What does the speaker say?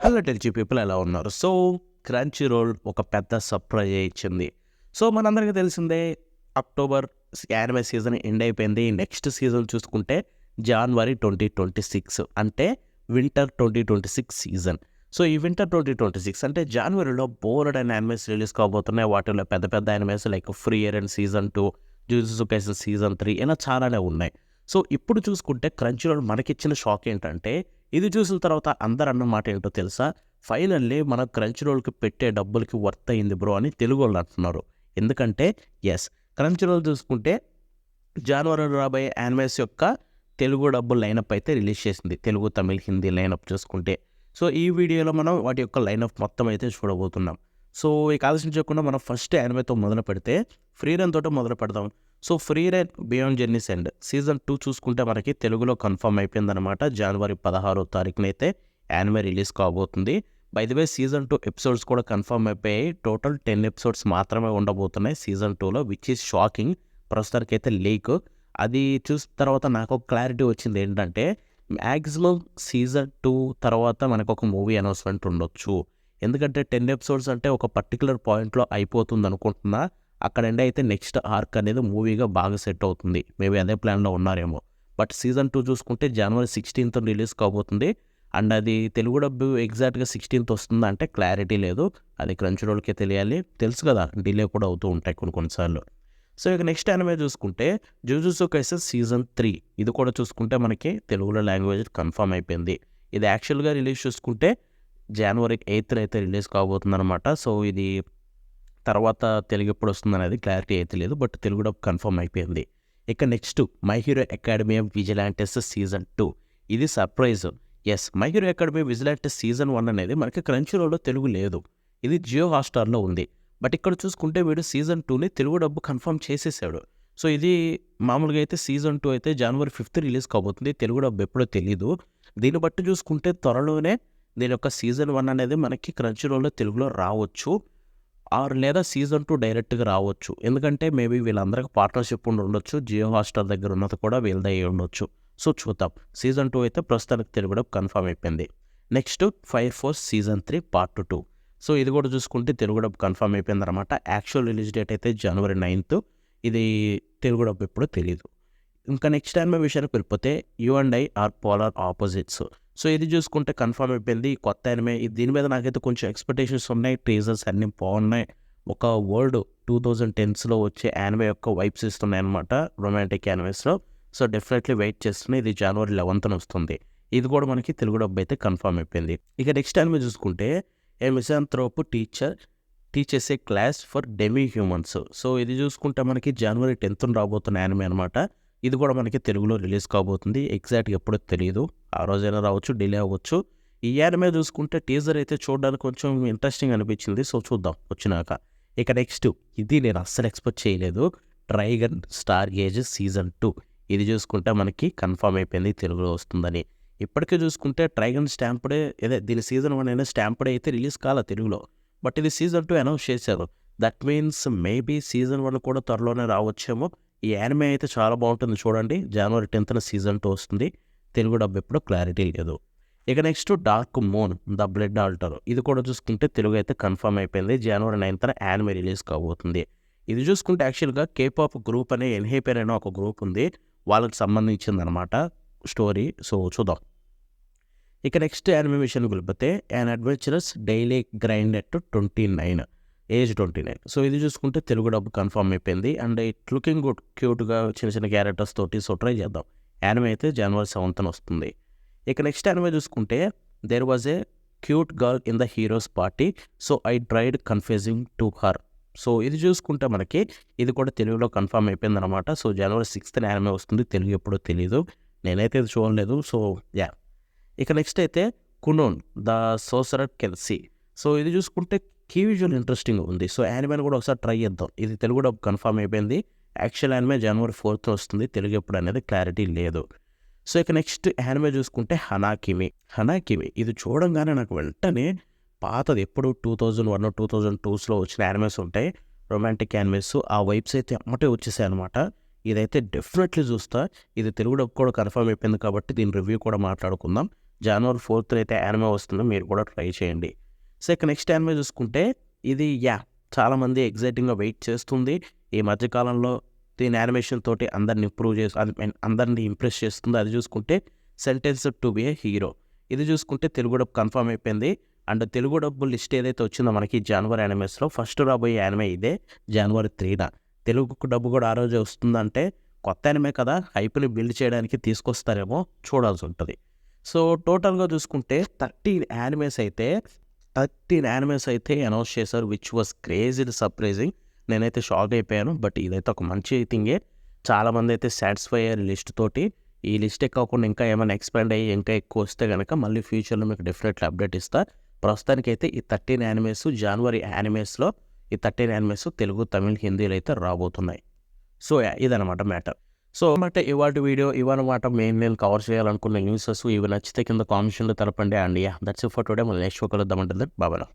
Hello టెల్చి people ఎలా ఉన్నారు? So crunchy role ఒక పెద్ద సర్ప్రైజ్ ఇచ్చింది. సో మనందరికీ తెలిసిందే అక్టోబర్ యానిమే సీజన్ ఎండ్ అయిపోయింది. నెక్స్ట్ సీజన్ చూసుకుంటే జనవరి 2026 అంటే వింటర్ 2026 సీజన్. సో ఈ వింటర్ 2026 అంటే జనవరిలో బోలెడైన యానిమేస్ రిలీజ్ కాబోతున్నాయి. వాటిలో పెద్ద పెద్ద animes like Frieren season 2, Jujutsu Kaisen season 3 ఇలా చాలానే ఉన్నాయి. సో ఇప్పుడు చూసుకుంటే క్రంచీ రోల్ మనకిచ్చిన షాక్ ఏంటంటే, ఇది చూసిన తర్వాత అందరు అన్న మాట ఏంటో తెలుసా? ఫైనల్లీ మన క్రంచీ రోల్కి పెట్టే డబ్బులకి వర్త్ అయింది బ్రో అని తెలుగు వాళ్ళు అంటున్నారు. ఎందుకంటే క్రంచీ రోల్ చూసుకుంటే జనవరిలో రాబోయే యానిమేస్ యొక్క తెలుగు డబ్బు లైనప్ అయితే రిలీజ్ చేసింది. తెలుగు, తమిళ్, హిందీ లైనప్ చూసుకుంటే. సో ఈ వీడియోలో మనం వాటి యొక్క లైనప్ మొత్తం అయితే చూడబోతున్నాం. సో ఇక ఆలోచించకుండా మనం ఫస్ట్ యానిమేతో మొదలు పెడితే ఫ్రీ రన్ తోటి మొదలు పెడదాం. So free run beyond journeys end season 2 చూసుకుంటే మనకి తెలుగులో కన్ఫర్మ్ అయిపోయిందనమాట. జనవరి 16వ తారీఖునైతే యానిమే రిలీజ్ కాబోతుంది. By the way season 2 episodes కూడా కన్ఫర్మ్ అయిపోయాయి. టోటల్ 10 ఎపిసోడ్స్ మాత్రమే ఉండబోతున్నాయి సీజన్ 2లో, విచ్ ఈజ్ షాకింగ్. ప్రస్తుతానికైతే లీక్ అది చూసిన తర్వాత నాకు ఒక క్లారిటీ వచ్చింది ఏంటంటే, మ్యాక్సిమం సీజన్ 2 తర్వాత మనకు ఒక మూవీ అనౌన్స్మెంట్ ఉండొచ్చు. ఎందుకంటే 10 ఎపిసోడ్స్ అంటే ఒక పర్టికులర్ పాయింట్లో అయిపోతుంది అనుకుంటున్నా. అక్కడ ఎండ్ అయితే నెక్స్ట్ ఆర్క్ అనేది మూవీగా బాగా సెట్ అవుతుంది. మేబీ అదే ప్లాన్లో ఉన్నారేమో. బట్ సీజన్ 2 చూసుకుంటే జనవరి 16th రిలీజ్ కాబోతుంది. అండ్ అది తెలుగు డబ్బు ఎగ్జాక్ట్గా 16th వస్తుందా అంటే క్లారిటీ లేదు. అది క్రంచీ రోల్కే తెలియాలి. తెలుసు కదా, డిలే కూడా అవుతూ ఉంటాయి కొన్నిసార్లు. సో ఇక నెక్స్ట్ యానిమే చూసుకుంటే జుజుత్సు కైసెన్ సీజన్ 3. ఇది కూడా చూసుకుంటే మనకి తెలుగులో లాంగ్వేజ్ కన్ఫర్మ్ అయిపోయింది. ఇది యాక్చువల్గా రిలీజ్ చూసుకుంటే జనవరి 8th అయితే రిలీజ్ కాబోతుంది అనమాట. సో ఇది తర్వాత తెలుగు ఎప్పుడు వస్తుంది అనేది క్లారిటీ అయితే లేదు, బట్ తెలుగు డబ్బు కన్ఫర్మ్ అయిపోయింది. ఇక next My Hero Academia Vigilantes season 2. ఇది surprise. My Hero Academia Vigilantes season 1 అనేది మనకి క్రంచీ రోల్లో తెలుగు లేదు. ఇది జియో హాట్‌స్టార్లో ఉంది. బట్ ఇక్కడ చూసుకుంటే వీడు సీజన్ 2ని తెలుగు డబ్బు కన్ఫర్మ్ చేసేసాడు. సో ఇది మామూలుగా అయితే సీజన్ 2 అయితే జనవరి 5th రిలీజ్ కాబోతుంది. తెలుగు డబ్బు ఎప్పుడో తెలీదు. దీన్ని బట్టి చూసుకుంటే త్వరలోనే దీని యొక్క సీజన్ 1 అనేది మనకి క్రంచీ రోల్లో తెలుగులో రావచ్చు. లేదా సీజన్ 2 డైరెక్ట్గా రావచ్చు. ఎందుకంటే మేబీ వీళ్ళందరికీ పార్ట్నర్షిప్ ఉండొచ్చు. జియో హాట్‌స్టార్ దగ్గర ఉన్నది కూడా వీళ్ళదే అయి ఉండొచ్చు. సో చూద్దాం. సీజన్ 2 అయితే ప్రస్తుతానికి తెలుగు డబ్బు కన్ఫర్మ్ అయిపోయింది. Next fire force season 3 part 2. So ఇది కూడా చూసుకుంటే తెలుగు డబ్బు కన్ఫర్మ్ అయిపోయింది అనమాట. యాక్చువల్ రిలీజ్ డేట్ అయితే జనవరి 9th. ఇది తెలుగు డబ్బు ఎప్పుడో తెలియదు. ఇంకా నెక్స్ట్ యానిమే విషయానికి వెళ్ళిపోతే you and I are polar opposites. So ఇది చూసుకుంటే కన్ఫర్మ్ అయిపోయింది. కొత్త యానిమే. దీని మీద నాకైతే కొంచెం ఎక్స్పెక్టేషన్స్ ఉన్నాయి. టీజర్స్ అన్నీ బాగున్నాయి. ఒక వరల్డ్ 2010స్లో వచ్చే యానిమే యొక్క వైబ్స్ ఇస్తున్నాయి అనమాట రొమాంటిక్ యానిమేస్లో. సో డెఫినెట్లీ వెయిట్ చేస్తున్నాయి. ఇది జనవరి 11th వస్తుంది. ఇది కూడా మనకి తెలుగు డబ్బు అయితే కన్ఫర్మ్ అయిపోయింది. ఇక నెక్స్ట్ యానిమే చూసుకుంటే a misanthrope teachers a class for demi humans. So ఇది చూసుకుంటే మనకి జనవరి 10th రాబోతున్న యానిమే అనమాట. ఇది కూడా మనకి తెలుగులో రిలీజ్ కాబోతుంది. ఎగ్జాక్ట్గా ఎప్పుడో తెలియదు. ఆ రోజైనా రావచ్చు, డిలే అవ్వచ్చు. ఈ యానిమే చూసుకుంటే టీజర్ అయితే చూడడానికి కొంచెం ఇంట్రెస్టింగ్ అనిపించింది. సో చూద్దాం వచ్చినాక. ఇక నెక్స్ట్ ఇది నేను అస్సలు ఎక్స్పెక్ట్ చేయలేదు. ట్రైగన్ స్టార్ గేజ్ సీజన్ 2. ఇది చూసుకుంటే మనకి కన్ఫర్మ్ అయిపోయింది తెలుగులో వస్తుందని. ఇప్పటికే చూసుకుంటే ట్రైగన్ స్టాంప్డే దీని సీజన్ 1 అయినా స్టాంప్డే అయితే రిలీజ్ కాల తెలుగులో. బట్ ఇది సీజన్ 2 అనౌన్స్ చేశారు. దట్ మీన్స్ మేబీ సీజన్ 1 కూడా త్వరలోనే రావచ్చేమో. ఈ యానిమే అయితే చాలా బాగుంటుంది చూడండి. జనవరి 10th సీజన్ 2 వస్తుంది. తెలుగు డబ్బు ఎప్పుడో క్లారిటీ లేదు. ఇక next dark moon the blood altar. ఇది కూడా చూసుకుంటే తెలుగు అయితే కన్ఫర్మ్ అయిపోయింది. జనవరి 9th యానిమే రిలీజ్ కాబోతుంది. ఇది చూసుకుంటే యాక్చువల్గా కేపాప్ గ్రూప్ అనే ఎన్హైపెన్ అనే ఒక గ్రూప్ ఉంది. వాళ్ళకి సంబంధించింది అనమాట స్టోరీ. సో చూద్దాం. ఇక నెక్స్ట్ యానిమే విషయానికి వెళ్ళిపోతే an adventurous daily grind at 29 age 29. So ఇది చూసుకుంటే తెలుగు డబ్బు కన్ఫర్మ్ అయిపోయింది. అండ్ ఇట్ లుకింగ్ గుడ్, క్యూట్గా చిన్న చిన్న క్యారెక్టర్స్ తోటి. సో ట్రై చేద్దాం. యానిమే అయితే జనవరి 7th వస్తుంది. ఇక నెక్స్ట్ యానిమే చూసుకుంటే there was a cute girl in the heroes party so I tried confusing to her. So ఇది చూసుకుంటే మనకి ఇది కూడా తెలుగులో కన్ఫర్మ్ అయిపోయింది అనమాట. సో జనవరి 6th యానిమే వస్తుంది. తెలుగు ఎప్పుడో తెలీదు. నేనైతే ఇది చూడలేదు. సో ఇక నెక్స్ట్ అయితే కునోన్ ద సోసరర్ కెల్సీ. సో ఇది చూసుకుంటే కీ విజువల్ ఇంట్రెస్టింగ్ ఉంది. సో యానిమేని కూడా ఒకసారి ట్రై చేద్దాం. ఇది తెలుగు డబ్బు కన్ఫర్మ్ అయిపోయింది. యాక్చువల్ యానిమే జనవరి 4th వస్తుంది. తెలుగు ఎప్పుడు అనేది క్లారిటీ లేదు. సో ఇక నెక్స్ట్ యానిమే చూసుకుంటే హనాకిమి. ఇది చూడంగానే నాకు వెంటనే పాతది ఎప్పుడు 2001, 2002స్లో వచ్చిన యానిమేస్ ఉంటాయి రొమాంటిక్ యానిమేస్. ఆ వైబ్స్ అయితే అమ్మటే వచ్చేసాయి అనమాట. ఇదైతే డెఫినెట్లీ చూస్తా. ఇది తెలుగు డబ్బు కూడా కన్ఫర్మ్ అయిపోయింది కాబట్టి దీని రివ్యూ కూడా మాట్లాడుకుందాం. జనవరి 4th అయితే యానిమే వస్తుంది, మీరు కూడా ట్రై చేయండి. సో ఇక నెక్స్ట్ యానిమే చూసుకుంటే ఇది చాలామంది ఎగ్జైటింగ్గా వెయిట్ చేస్తుంది. ఈ మధ్యకాలంలో దీని యానిమేషన్ తోటి అందరిని ఇంప్రూవ్ చేసి అందరిని ఇంప్రెస్ చేస్తుంది. అది చూసుకుంటే sentenced to be A hero. ఇది చూసుకుంటే తెలుగు డబ్ కన్ఫర్మ్ అయిపోయింది. అండ్ తెలుగు డబ్బు లిస్ట్ ఏదైతే వచ్చిందో మనకి జనవరి యానిమేస్లో ఫస్ట్ రాబోయే యానిమే ఇదే, జనవరి 3న. తెలుగు డబ్బు కూడా ఆ రోజే వస్తుందంటే కొత్త యానిమే కదా, హైప్ని బిల్డ్ చేయడానికి తీసుకొస్తారేమో, చూడాల్సి ఉంటుంది. సో టోటల్గా చూసుకుంటే 13 యానిమేస్ అయితే అనౌన్స్ చేశారు, విచ్ వాస్ క్రేజీ సర్ప్రైజింగ్. నేనైతే షాక్ అయిపోయాను. బట్ ఇదైతే ఒక మంచి థింగే. చాలామంది అయితే సాటిస్ఫై అయ్యారు లిస్ట్ తోటి. ఈ లిస్టే కాకుండా ఇంకా ఏమైనా ఎక్స్పాండ్ అయ్యి ఇంకా ఎక్కువ వస్తే కనుక మళ్ళీ ఫ్యూచర్లో మీకు డెఫినెట్లీ అప్డేట్ ఇస్తా. ప్రస్తుతానికైతే ఈ 13 యానిమేస్ జనవరి యానిమేస్లో ఈ 13 యానిమేస్ తెలుగు, తమిళ్, హిందీలో అయితే రాబోతున్నాయి. సో ఇదనమాట మ్యాటర్. సో ఇవాటి వీడియో ఇవన్నమాట నేను కవర్ చేయాలనుకున్న న్యూసెస్. ఇవి నచ్చితే కింద కామెంట్స్లో తెలపండి. And that's it for today. మళ్ళీ నెక్స్ట్ కలుద్దామంటుంది. బాబాయ్.